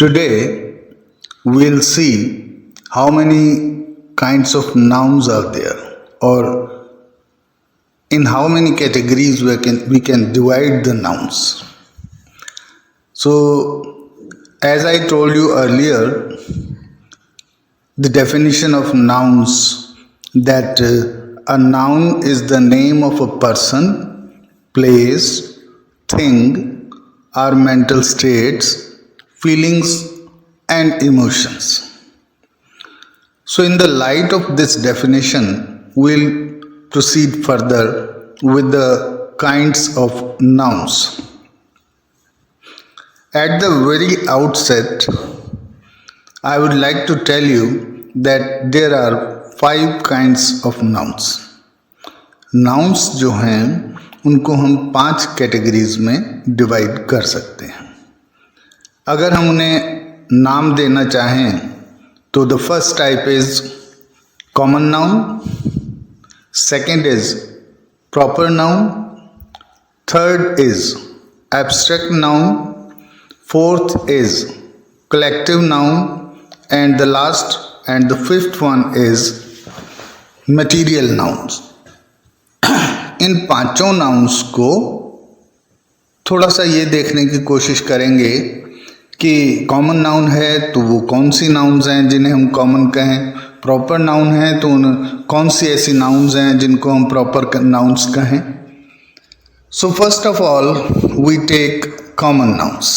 Today we'll see how many kinds of nouns are there, or in how many categories we can divide the nouns. So, as I told you earlier, the definition of nouns, that a noun is the name of a person, place, thing, or mental states, feelings and emotions. So, in the light of this definition, we'll proceed further with the kinds of nouns. At the very outset, I would like to tell you that there are 5 kinds of nouns. Nouns जो हैं उनको हम 5 categories में divide कर सकते हैं. अगर हम उन्हें नाम देना चाहें तो the first type is common noun, second is proper noun, third is abstract noun, fourth is collective noun, and the last and the fifth one is material nouns. इन पांचों नाउन्स को थोड़ा सा ये देखने की कोशिश करेंगे कि कॉमन नाउन है तो वो कौन सी नाउन्स हैं जिन्हें हम कॉमन कहें, प्रॉपर नाउन है तो कौन सी ऐसी नाउन्स हैं जिनको हम प्रॉपर नाउन्स कहें. So first of all we take common nouns.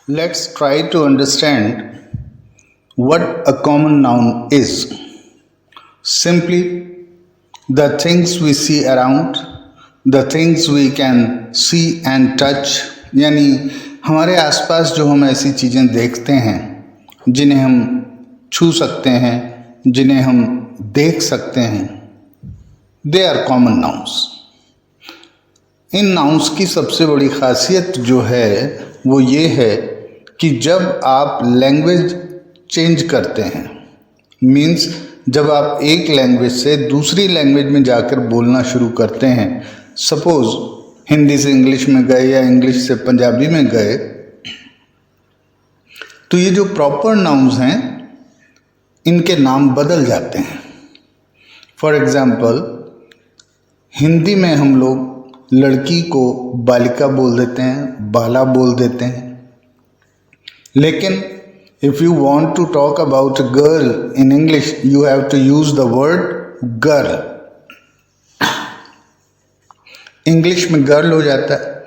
Let's try to understand what a common noun is. Simply, the things we see around, the things we can see and touch, यानी हमारे आसपास जो हम ऐसी चीज़ें देखते हैं जिन्हें हम छू सकते हैं, जिन्हें हम देख सकते हैं, they are common nouns. In nouns की सबसे बड़ी खासियत जो है वो ये है कि जब आप लैंग्वेज चेंज करते हैं, मीन्स जब आप एक लैंग्वेज से दूसरी लैंग्वेज में जाकर बोलना शुरू करते हैं, सपोज हिंदी से इंग्लिश में गए या इंग्लिश से पंजाबी में गए, तो ये जो प्रॉपर नाउन्स हैं इनके नाम बदल जाते हैं. फॉर एग्जाम्पल, हिंदी में हम लोग लड़की को बालिका बोल देते हैं, बाला बोल देते हैं, लेकिन if you want to talk about a girl in English you have to use the word girl. English में गर्ल हो जाता है.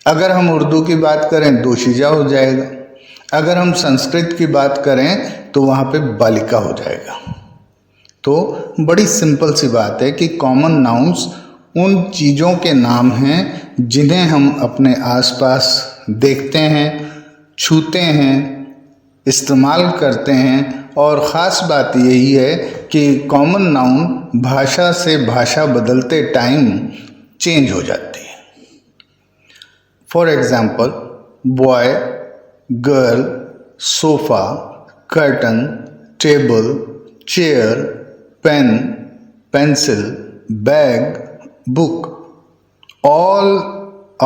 अगर हम उर्दू की बात करें दोशीजा हो जाएगा. अगर हम संस्कृत की बात करें तो वहाँ पे बालिका हो जाएगा. तो बड़ी सिंपल सी बात है कि कॉमन नाउन्स उन चीज़ों के नाम हैं जिन्हें हम अपने आसपास देखते हैं, छूते हैं, इस्तेमाल करते हैं. और ख़ास बात यही है कि कॉमन नाउन भाषा से भाषा बदलते टाइम चेंज हो जाती है. For example, boy, girl, sofa, curtain, table, chair, pen, pencil, bag, book, all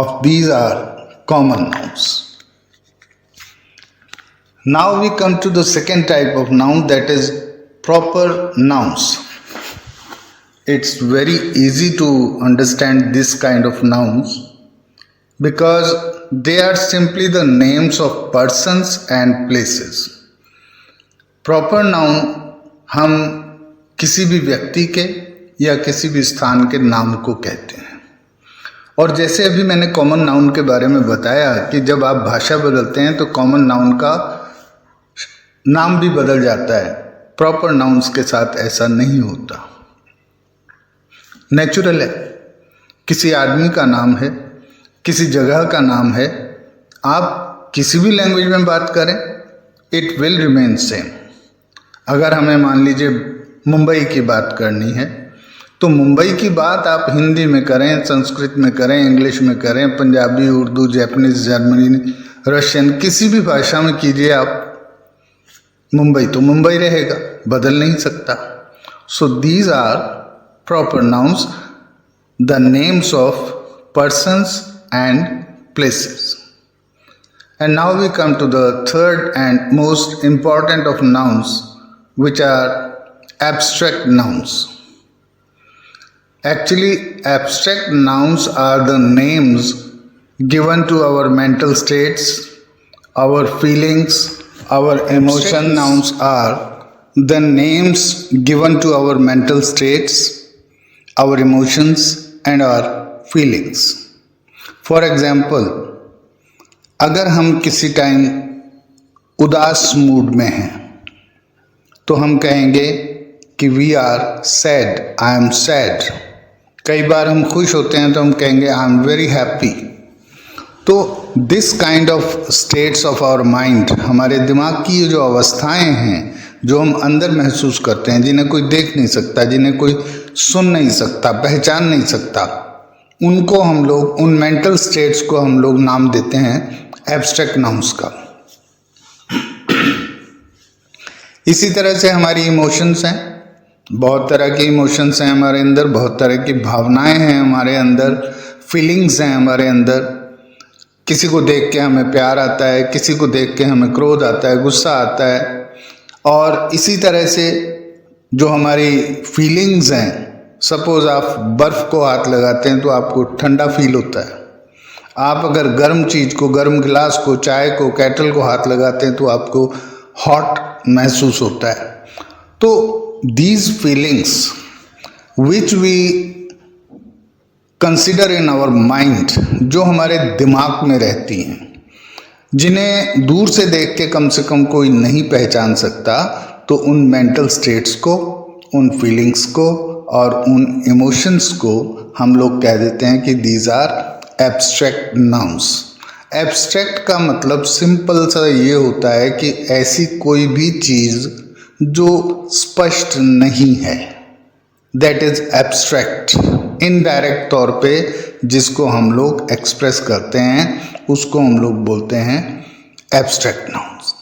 of these are common nouns. Now we come to the second type of noun, that is proper nouns. It's very easy to understand this kind of nouns because they are simply the names of persons and places. Proper noun हम किसी भी व्यक्ति के या किसी भी स्थान के नाम को कहते हैं. और जैसे अभी मैंने कॉमन नाउन के बारे में बताया कि जब आप भाषा बदलते हैं तो कॉमन नाउन का नाम भी बदल जाता है. प्रॉपर नाउन्स के साथ ऐसा नहीं होता. नेचुरल है, किसी आदमी का नाम है, किसी जगह का नाम है, आप किसी भी लैंग्वेज में बात करें इट विल रिमेन सेम. अगर हमें मान लीजिए मुंबई की बात करनी है तो मुंबई की बात आप हिंदी में करें, संस्कृत में करें, इंग्लिश में करें, Punjabi, Urdu, Japanese, Germany, Russian, किसी भी भाषा में कीजिए आप, मुंबई तो मुंबई रहेगा, बदल नहीं सकता. So these are proper nouns, the names of persons and places. And now we come to the third and most important of nouns, which are abstract nouns. Actually, abstract nouns are the names given to our mental states, our feelings, our emotions. Nouns are the names given to our mental states, our emotions, and our feelings. For example, अगर हम किसी time उदास mood में हैं तो हम कहेंगे कि we are sad, I am sad. कई बार हम खुश होते हैं तो हम कहेंगे आई एम वेरी हैप्पी। तो this kind of states of our mind, हमारे दिमाग की जो अवस्थाएं हैं जो हम अंदर महसूस करते हैं, जिन्हें कोई देख नहीं सकता, जिन्हें कोई सुन नहीं सकता, पहचान नहीं सकता, उनको हम लोग, उन मेंटल स्टेट्स को हम लोग नाम देते हैं एब्स्ट्रैक्ट नाउन्स का। इसी तरह से हमारी इमोशंस हैं, बहुत तरह के इमोशंस हैं हमारे अंदर, बहुत तरह की भावनाएं हैं हमारे अंदर, फीलिंग्स हैं हमारे अंदर। किसी को देख के हमें प्यार आता है, किसी को देख के हमें क्रोध आता है, गुस्सा आता है। और इसी तरह से जो हमारी फीलिंग्स हैं, सपोज आप बर्फ़ को हाथ लगाते हैं तो आपको ठंडा फील होता है। आप अगर गर्म चीज़ को, गर्म गिलास को, चाय को, केटल को हाथ लगाते हैं तो आपको हॉट महसूस होता है। तो these feelings which we consider in our mind, जो हमारे दिमाग में रहती हैं, जिन्हें दूर से देख के कम से कम कोई नहीं पहचान सकता, तो उन मेंटल स्टेट्स को, उन फीलिंग्स को और उन इमोशंस को हम लोग कह देते हैं कि these are abstract nouns. Abstract का मतलब सिंपल सा ये होता है कि ऐसी कोई भी चीज़ जो स्पष्ट नहीं है, दैट इज एब्स्ट्रैक्ट। इनडायरेक्ट तौर पे जिसको हम लोग एक्सप्रेस करते हैं उसको हम लोग बोलते हैं abstract nouns.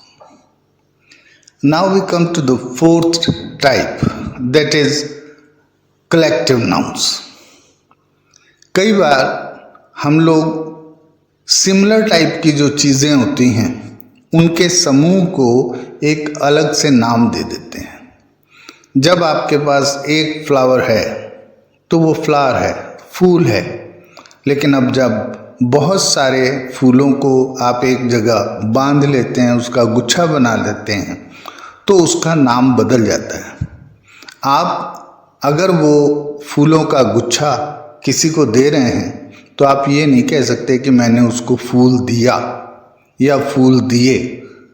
Now we come to the fourth type, that is collective nouns. कई बार हम लोग सिमिलर टाइप की जो चीज़ें होती हैं उनके समूह को एक अलग से नाम दे देते हैं। जब आपके पास एक फ्लावर है तो वो फ्लावर है, फूल है। लेकिन अब जब बहुत सारे फूलों को आप एक जगह बांध लेते हैं, उसका गुच्छा बना लेते हैं, तो उसका नाम बदल जाता है। आप अगर वो फूलों का गुच्छा किसी को दे रहे हैं तो आप ये नहीं कह सकते कि मैंने उसको फूल दिया या फूल दिए।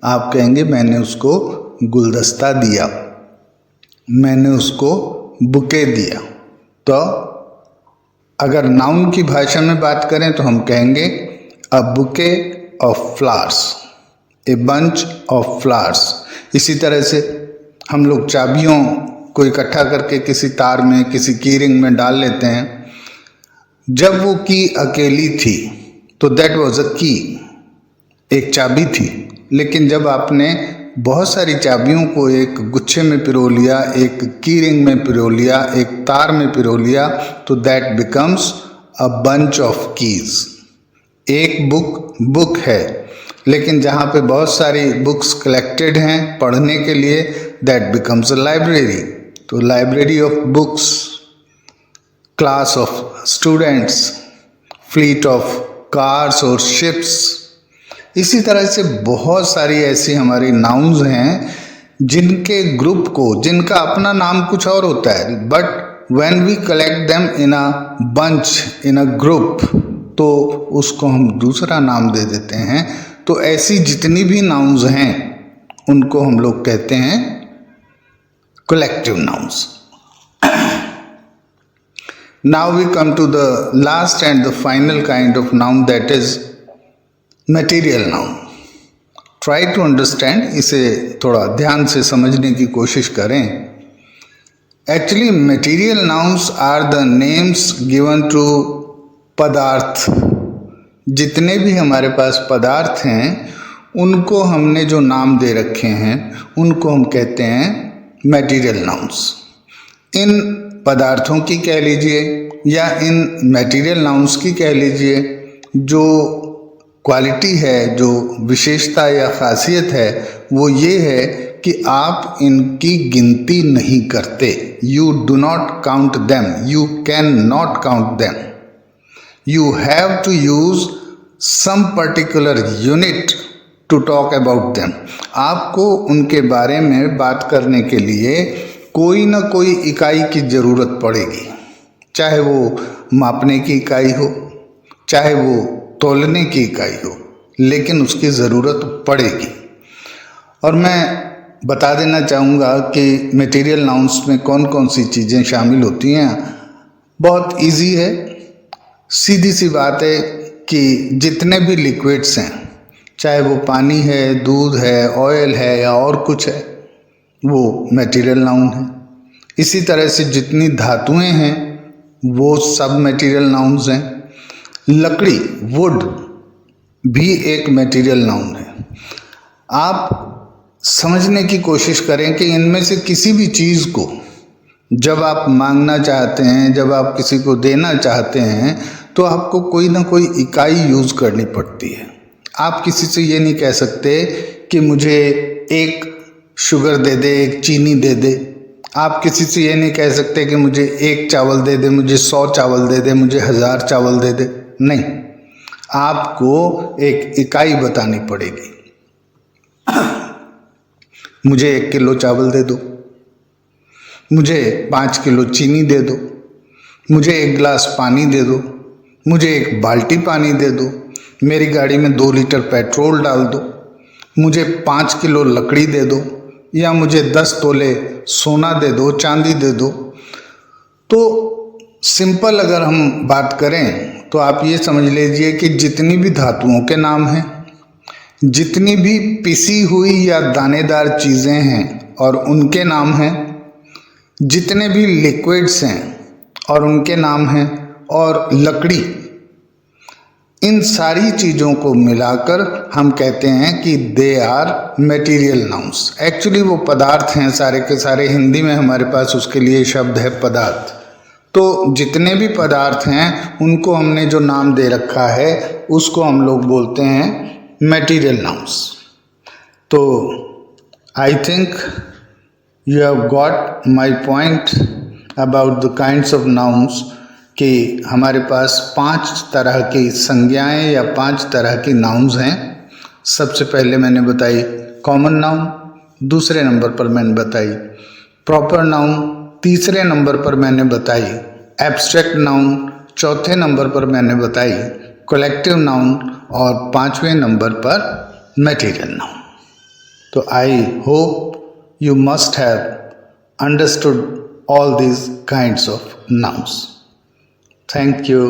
आप कहेंगे मैंने उसको गुलदस्ता दिया, मैंने उसको बुके दिया। तो अगर नाउन की भाषा में बात करें तो हम कहेंगे a bouquet of flowers, a bunch of flowers. इसी तरह से हम लोग चाबियों को इकट्ठा करके किसी तार में, किसी की रिंग में डाल लेते हैं। जब वो की अकेली थी तो दैट वाज अ की, एक चाबी थी। लेकिन जब आपने बहुत सारी चाबियों को एक गुच्छे में पिरो लिया, एक की रिंग में पिरो लिया, एक तार में पिरो लिया, तो that becomes a bunch of keys. एक बुक है, लेकिन जहाँ पे बहुत सारी बुक्स कलेक्टेड हैं पढ़ने के लिए, दैट बिकम्स अ लाइब्रेरी। तो library of books, class of students, fleet of cars और शिप्स। इसी तरह से बहुत सारी ऐसी हमारी नाउन्स हैं जिनके ग्रुप को, जिनका अपना नाम कुछ और होता है, but when we collect them in a bunch, in a group, तो उसको हम दूसरा नाम दे देते हैं। तो ऐसी जितनी भी नाउन्स हैं उनको हम लोग कहते हैं collective nouns. Now we come to the last and the final kind of noun, that is material noun. Try to understand, इसे थोड़ा ध्यान से समझने की कोशिश करें। Actually material nouns are the names given to पदार्थ। जितने भी हमारे पास पदार्थ हैं उनको हमने जो नाम दे रखे हैं उनको हम कहते हैं material nouns। इन पदार्थों की कह लीजिए या इन मटेरियल नाउन्स की कह लीजिए, जो क्वालिटी है, जो विशेषता या खासियत है, वो ये है कि आप इनकी गिनती नहीं करते। You do not count them, you can not count them, you have to use some particular unit to talk about them. आपको उनके बारे में बात करने के लिए कोई ना कोई इकाई की ज़रूरत पड़ेगी, चाहे वो मापने की इकाई हो, चाहे वो तोलने की इकाई हो, लेकिन उसकी ज़रूरत पड़ेगी। और मैं बता देना चाहूँगा कि मटेरियल नाउन्स में कौन कौन सी चीज़ें शामिल होती हैं। बहुत इजी है, सीधी सी बात है कि जितने भी लिक्विड्स हैं, चाहे वो पानी है, दूध है, ऑयल है या और कुछ है, वो मटेरियल नाउन है। इसी तरह से जितनी धातुएं हैं वो सब मटेरियल नाउन्स हैं। लकड़ी, वुड भी एक मटेरियल नाउन है। आप समझने की कोशिश करें कि इनमें से किसी भी चीज़ को जब आप मांगना चाहते हैं, जब आप किसी को देना चाहते हैं, तो आपको कोई ना कोई इकाई यूज़ करनी पड़ती है। आप किसी से ये नहीं कह सकते कि मुझे एक शुगर दे दे, एक चीनी दे दे। आप किसी से ये नहीं कह सकते कि मुझे एक चावल दे दे, मुझे 100 चावल दे दे, मुझे 1000 चावल दे दे। नहीं, आपको एक इकाई बतानी पड़ेगी। मुझे 1 किलो चावल दे दो, मुझे 5 किलो चीनी दे दो, मुझे 1 गिलास पानी दे दो, मुझे 1 बाल्टी पानी दे दो, मेरी गाड़ी में 2 लीटर पेट्रोल डाल दो, मुझे 5 किलो लकड़ी दे दो, या मुझे 10 तोले सोना दे दो, चांदी दे दो। तो सिंपल अगर हम बात करें तो आप ये समझ लीजिए कि जितनी भी धातुओं के नाम हैं, जितनी भी पिसी हुई या दानेदार चीज़ें हैं और उनके नाम हैं, जितने भी लिक्विड्स हैं और उनके नाम हैं, और लकड़ी, इन सारी चीज़ों को मिलाकर हम कहते हैं कि they are material nouns. Actually वो पदार्थ हैं सारे के सारे। हिंदी में हमारे पास उसके लिए शब्द है पदार्थ। तो जितने भी पदार्थ हैं उनको हमने जो नाम दे रखा है उसको हम लोग बोलते हैं मटेरियल नाउन्स। तो I think you have got my point about the kinds of nouns, कि हमारे पास 5 तरह की संज्ञाएं या 5 तरह की नाउन्स हैं। सबसे पहले मैंने बताई कॉमन नाउन, दूसरे नंबर पर मैंने बताई प्रॉपर नाउन, तीसरे नंबर पर मैंने बताई एब्स्ट्रैक्ट नाउन, चौथे नंबर पर मैंने बताई कलेक्टिव नाउन, और 5वें नंबर पर मटेरियल नाउन। तो I hope you must have understood all these kinds of nouns. Thank you.